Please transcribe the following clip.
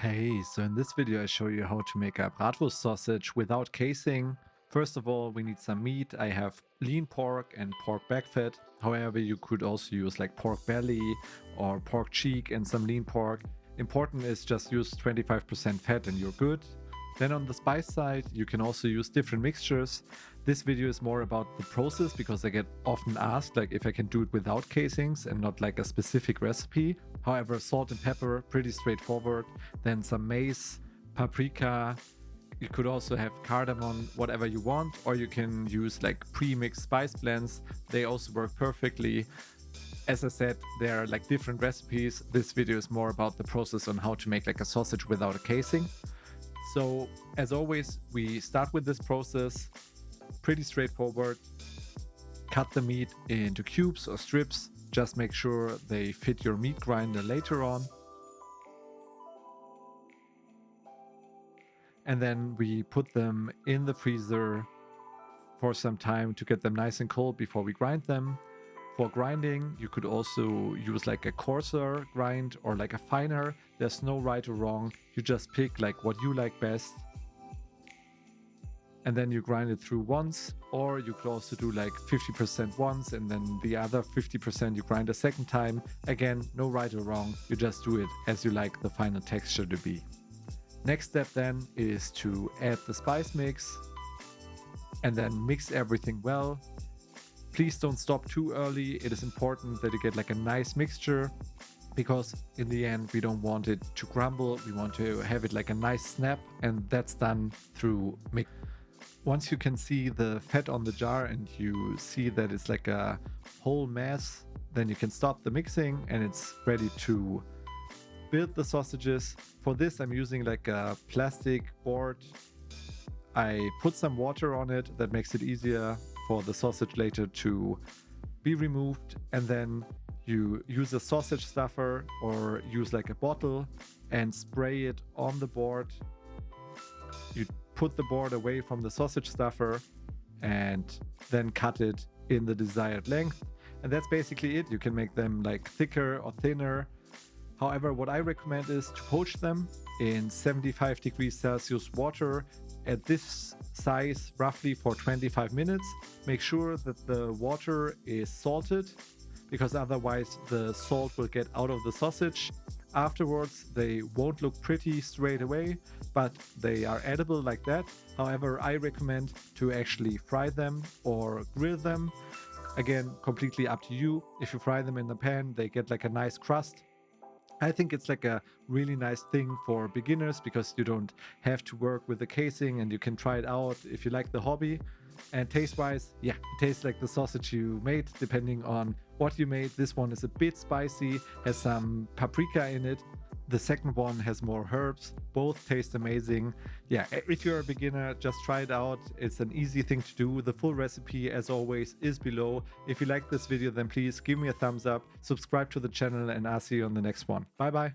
Hey, so in this video I show you how to make a bratwurst sausage without casing. First of all, we need some meat. I have lean pork and pork back fat. However, you could also use like pork belly or pork cheek and some lean pork. Important is just use 25% fat and you're good. Then on the spice side, you can also use different mixtures. This video is more about the process because I get often asked like if I can do it without casings and not like a specific recipe. However, salt and pepper, pretty straightforward. Then some mace, paprika. You could also have cardamom, whatever you want, or you can use like pre-mixed spice blends. They also work perfectly. As I said, there are like different recipes. This video is more about the process on how to make like a sausage without a casing. So as always, we start with this process, pretty straightforward. Cut the meat into cubes or strips. Just make sure they fit your meat grinder later on. And then we put them in the freezer for some time to get them nice and cold before we grind them. For grinding, you could also use like a coarser grind or like a finer. There's no right or wrong. You just pick like what you like best. And then you grind it through once, or you could also do like 50% once and then the other 50% you grind a second time. Again, no right or wrong. You just do it as you like the final texture to be. Next step then is to add the spice mix and then mix everything well. Please don't stop too early. It is important that you get like a nice mixture because in the end we don't want it to crumble. We want to have it like a nice snap, and that's done through mix. Once you can see the fat on the jar and you see that it's like a whole mass, then you can stop the mixing and it's ready to build the sausages. For this I'm using like a plastic board. I put some water on it that makes it easier for the sausage later to be removed, and then you use a sausage stuffer or use like a bottle and spray it on the board. You put the board away from the sausage stuffer and then cut it in the desired length, and that's basically it. You can make them like thicker or thinner. However, what I recommend is to poach them in 75 degrees Celsius water at this size roughly for 25 minutes. Make sure that the water is salted because otherwise the salt will get out of the sausage. Afterwards, they won't look pretty straight away, but they are edible like that. However, I recommend to actually fry them or grill them. Again, completely up to you. If you fry them in the pan, they get like a nice crust. I think it's like a really nice thing for beginners because you don't have to work with the casing and you can try it out if you like the hobby. And taste-wise, yeah, it tastes like the sausage you made, depending on what you made. This one is a bit spicy, has some paprika in it. The second one has more herbs. Both taste amazing. Yeah, if you're a beginner, just try it out. It's an easy thing to do. The full recipe, as always, is below. If you like this video, then please give me a thumbs up, subscribe to the channel, and I'll see you on the next one. Bye bye.